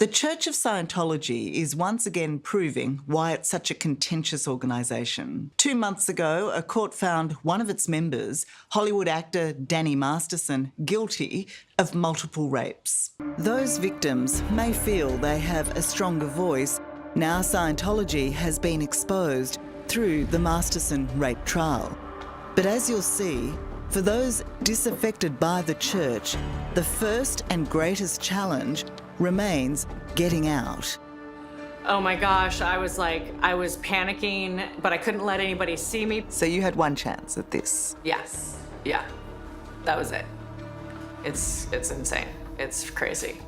The Church of Scientology is once again proving why it's such a contentious organisation. 2 months ago, a court found one of its members, Hollywood actor Danny Masterson, guilty of multiple rapes. Those victims may feel they have a stronger voice. Now Scientology has been exposed through the Masterson rape trial. But as you'll see, for those disaffected by the church, the first and greatest challenge remains getting out. Oh my gosh, I was panicking, but I couldn't let anybody see me. So you had one chance at this? Yes, yeah, that was it. It's insane, it's crazy.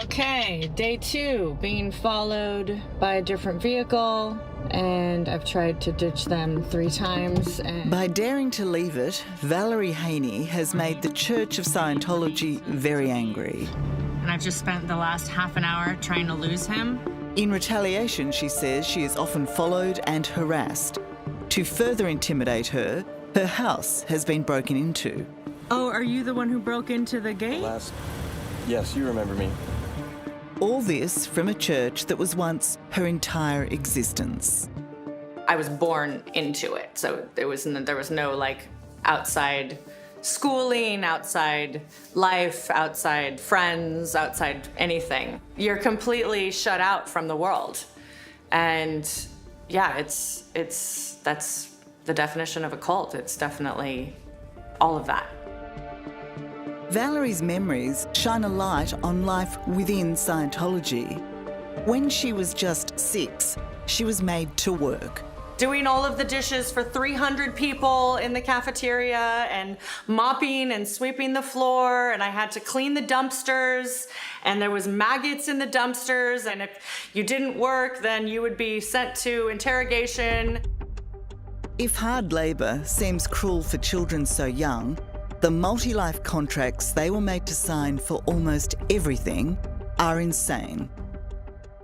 Okay, day 2, being followed by a different vehicle, and I've tried to ditch them 3 times. By daring to leave it, Valerie Haney has made the Church of Scientology very angry. And I've just spent the last half an hour trying to lose him. In retaliation, she says she is often followed and harassed. To further intimidate her, her house has been broken into. Oh, are you the one who broke into the gate? Yes, you remember me. All this from a church that was once her entire existence. I was born into it, so there was no like outside schooling, outside life, outside friends, outside anything. You're completely shut out from the world. And yeah, that's the definition of a cult. It's definitely all of that. Valerie's memories shine a light on life within Scientology. When she was just 6, she was made to work. Doing all of the dishes for 300 people in the cafeteria and mopping and sweeping the floor, and I had to clean the dumpsters, and there was maggots in the dumpsters, and if you didn't work, then you would be sent to interrogation. If hard labour seems cruel for children so young, the multi-life contracts they were made to sign for almost everything are insane.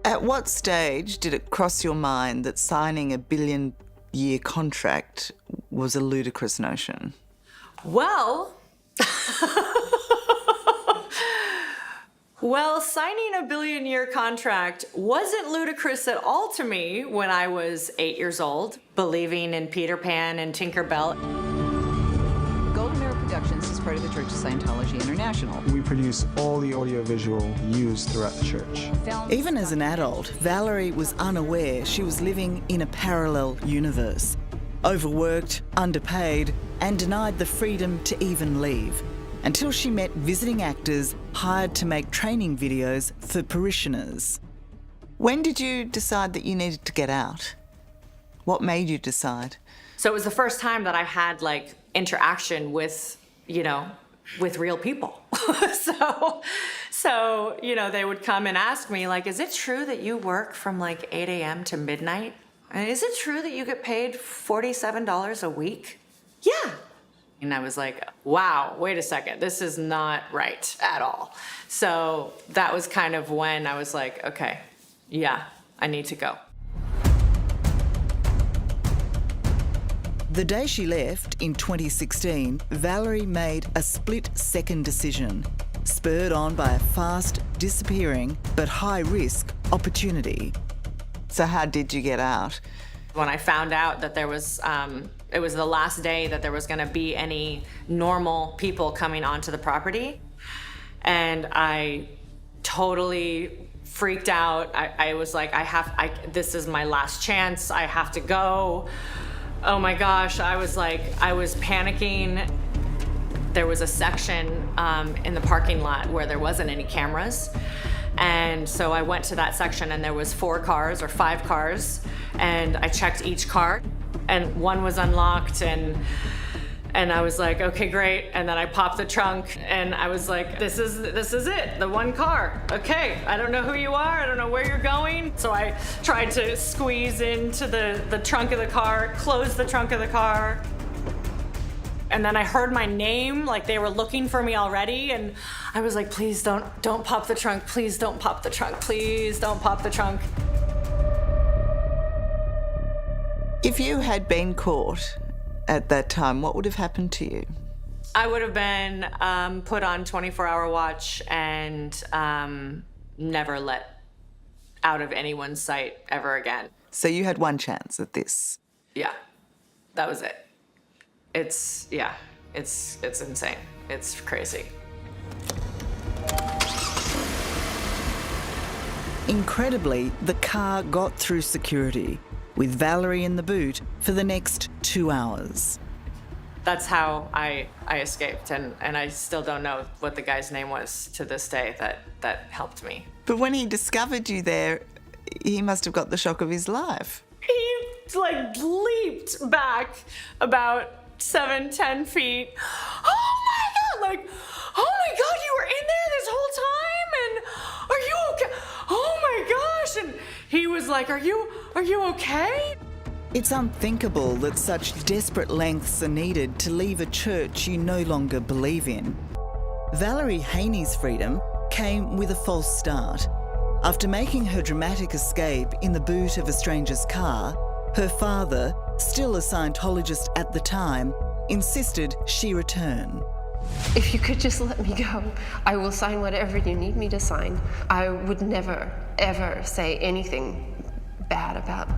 At what stage did it cross your mind that signing a billion-year contract was a ludicrous notion? Well, signing a billion-year contract wasn't ludicrous at all to me when I was 8 years old, believing in Peter Pan and Tinker Bell. Productions is part of the Church of Scientology International. We produce all the audiovisual used throughout the church. Even as an adult, Valerie was unaware she was living in a parallel universe. Overworked, underpaid, and denied the freedom to even leave, until she met visiting actors hired to make training videos for parishioners. When did you decide that you needed to get out? What made you decide? So it was the first time that I had like interaction with, with real people. so, they would come and ask me like, is it true that you work from like 8 a.m. to midnight? And is it true that you get paid $47 a week? Yeah. And I was like, wow, wait a second, this is not right at all. So that was kind of when I was like, okay, yeah, I need to go. The day she left, in 2016, Valerie made a split-second decision, spurred on by a fast, disappearing, but high-risk opportunity. So how did you get out? When I found out that there was, it was the last day that there was gonna be any normal people coming onto the property, and I totally freaked out. I was like, this is my last chance, I have to go. Oh my gosh, I was panicking. There was a section in the parking lot where there wasn't any cameras. And so I went to that section and there was 4 cars or 5 cars, and I checked each car and one was unlocked, and I was like, okay, great. And then I popped the trunk and I was like, this is it, the one car. Okay, I don't know who you are, I don't know where you're going. So I tried to squeeze into the trunk of the car, close the trunk of the car. And then I heard my name, like they were looking for me already. And I was like, please don't pop the trunk, please don't pop the trunk, please don't pop the trunk. If you had been caught at that time, what would have happened to you? I would have been put on 24-hour watch and never let out of anyone's sight ever again. So you had one chance at this. Yeah, that was it. It's insane. It's crazy. Incredibly, the car got through security, with Valerie in the boot for the next 2 hours. That's how I escaped, and I still don't know what the guy's name was to this day that helped me. But when he discovered you there, he must have got the shock of his life. He like leaped back about 7-10 feet. Oh my God, like, oh my God, you were in there this whole time, and are you okay? Oh my gosh, and he was like, are you okay? It's unthinkable that such desperate lengths are needed to leave a church you no longer believe in. Valerie Haney's freedom came with a false start. After making her dramatic escape in the boot of a stranger's car, her father, still a Scientologist at the time, insisted she return. If you could just let me go, I will sign whatever you need me to sign. I would never, ever say anything bad about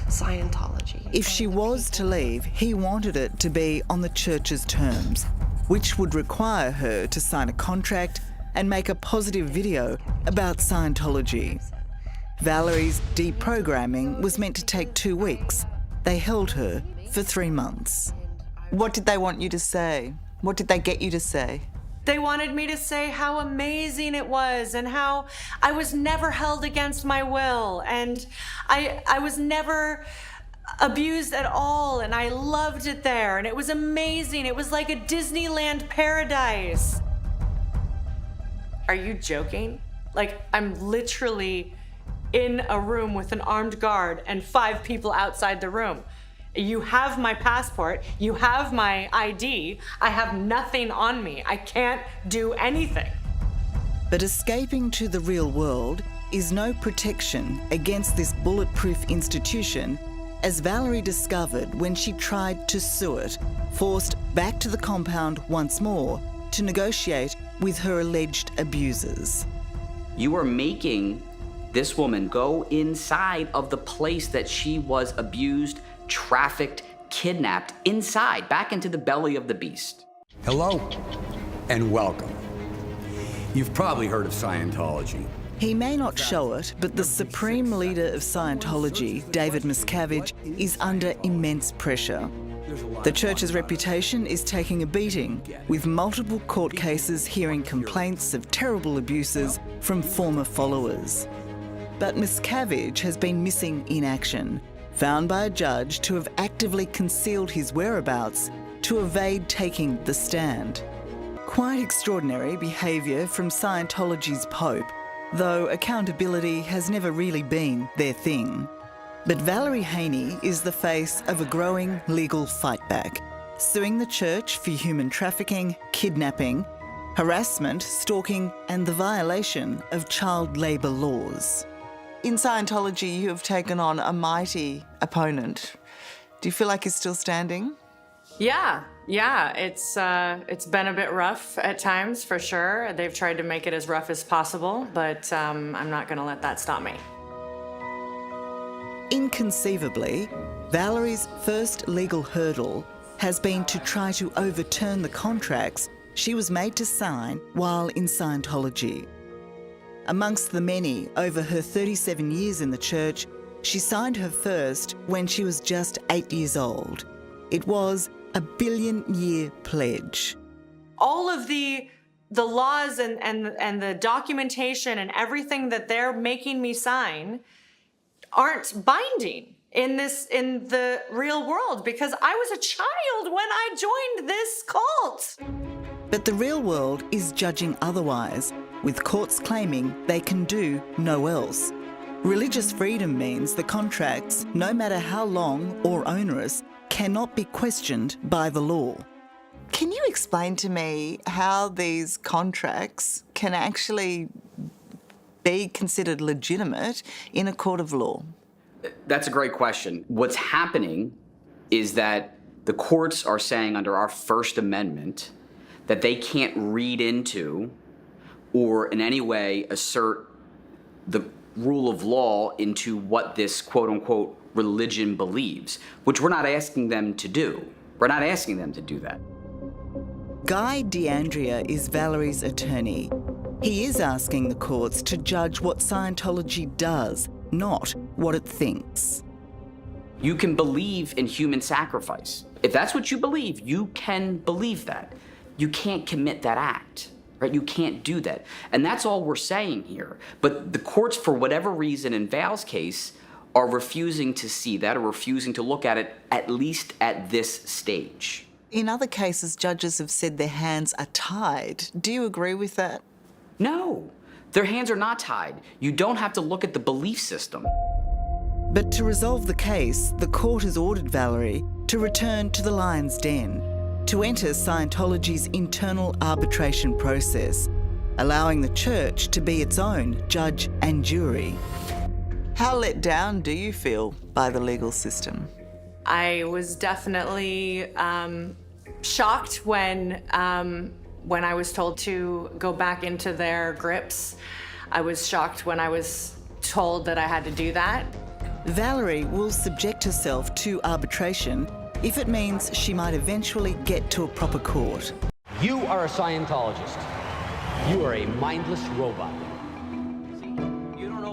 Scientology. If she was to leave, he wanted it to be on the church's terms, which would require her to sign a contract and make a positive video about Scientology. Valerie's deprogramming was meant to take 2 weeks. They held her for 3 months. What did they want you to say? What did they get you to say? They wanted me to say how amazing it was and how I was never held against my will and I was never abused at all and I loved it there and it was amazing. It was like a Disneyland paradise. Are you joking? Like, I'm literally in a room with an armed guard and 5 people outside the room. You have my passport, you have my ID, I have nothing on me. I can't do anything. But escaping to the real world is no protection against this bulletproof institution, as Valerie discovered when she tried to sue it, forced back to the compound once more to negotiate with her alleged abusers. You are making this woman go inside of the place that she was abused, trafficked, kidnapped, inside, back into the belly of the beast. Hello and welcome. You've probably heard of Scientology. He may not show it, but the supreme leader of Scientology, David Miscavige, is under immense pressure. The church's reputation is taking a beating, with multiple court cases hearing complaints of terrible abuses from former followers. But Miscavige has been missing in action, found by a judge to have actively concealed his whereabouts to evade taking the stand. Quite extraordinary behaviour from Scientology's Pope, though accountability has never really been their thing. But Valerie Haney is the face of a growing legal fightback, suing the church for human trafficking, kidnapping, harassment, stalking, and the violation of child labour laws. In Scientology, you have taken on a mighty opponent. Do you feel like he's still standing? Yeah, it's been a bit rough at times, for sure. They've tried to make it as rough as possible, but I'm not gonna let that stop me. Inconceivably, Valerie's first legal hurdle has been to try to overturn the contracts she was made to sign while in Scientology. Amongst the many over her 37 years in the church, she signed her first when she was just 8 years old. It was a billion-year pledge. All of the laws and the documentation and everything that they're making me sign aren't binding in the real world because I was a child when I joined this cult. But the real world is judging otherwise, with courts claiming they can do no else. Religious freedom means the contracts, no matter how long or onerous, cannot be questioned by the law. Can you explain to me how these contracts can actually be considered legitimate in a court of law? That's a great question. What's happening is that the courts are saying under our First Amendment that they can't read into or in any way assert the rule of law into what this quote unquote religion believes, which we're not asking them to do. We're not asking them to do that. Guy DeAndrea is Valerie's attorney. He is asking the courts to judge what Scientology does, not what it thinks. You can believe in human sacrifice. If that's what you believe, you can believe that. You can't commit that act, right? You can't do that. And that's all we're saying here. But the courts, for whatever reason in Val's case, are refusing to see that or refusing to look at it, at least at this stage. In other cases, judges have said their hands are tied. Do you agree with that? No, their hands are not tied. You don't have to look at the belief system. But to resolve the case, the court has ordered Valerie to return to the lion's den, to enter Scientology's internal arbitration process, allowing the church to be its own judge and jury. How let down do you feel by the legal system? I was definitely shocked when I was told to go back into their grips. I was shocked when I was told that I had to do that. Valerie will subject herself to arbitration if it means she might eventually get to a proper court. You are a Scientologist. You are a mindless robot.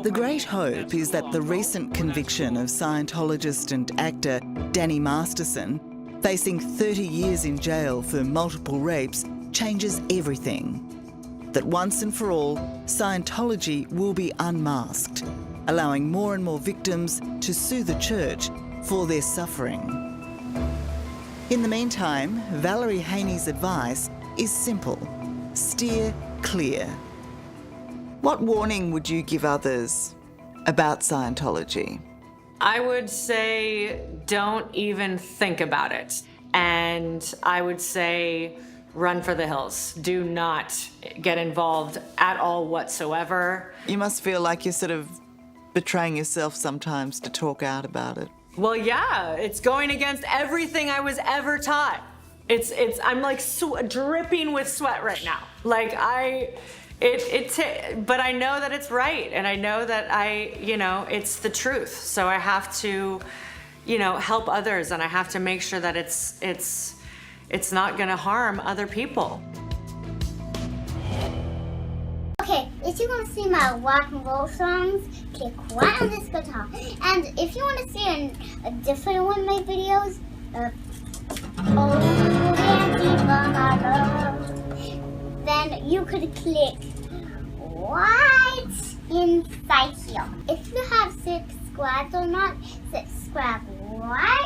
The great hope is that the recent conviction of Scientologist and actor Danny Masterson, facing 30 years in jail for multiple rapes, changes everything. That once and for all, Scientology will be unmasked, allowing more and more victims to sue the church for their suffering. In the meantime, Valerie Haney's advice is simple: steer clear. What warning would you give others about Scientology? I would say don't even think about it. And I would say run for the hills. Do not get involved at all whatsoever. You must feel like you're sort of betraying yourself sometimes to talk out about it. Well, yeah, it's going against everything I was ever taught. I'm like dripping with sweat right now. Like but I know that it's right, and I know that it's the truth. So I have to, help others, and I have to make sure that it's not gonna harm other people. Okay, if you want to see my rock and roll songs, click right on this guitar. And if you want to see a different one of my videos, then you could click right inside here. If you have subscribed or not, subscribe right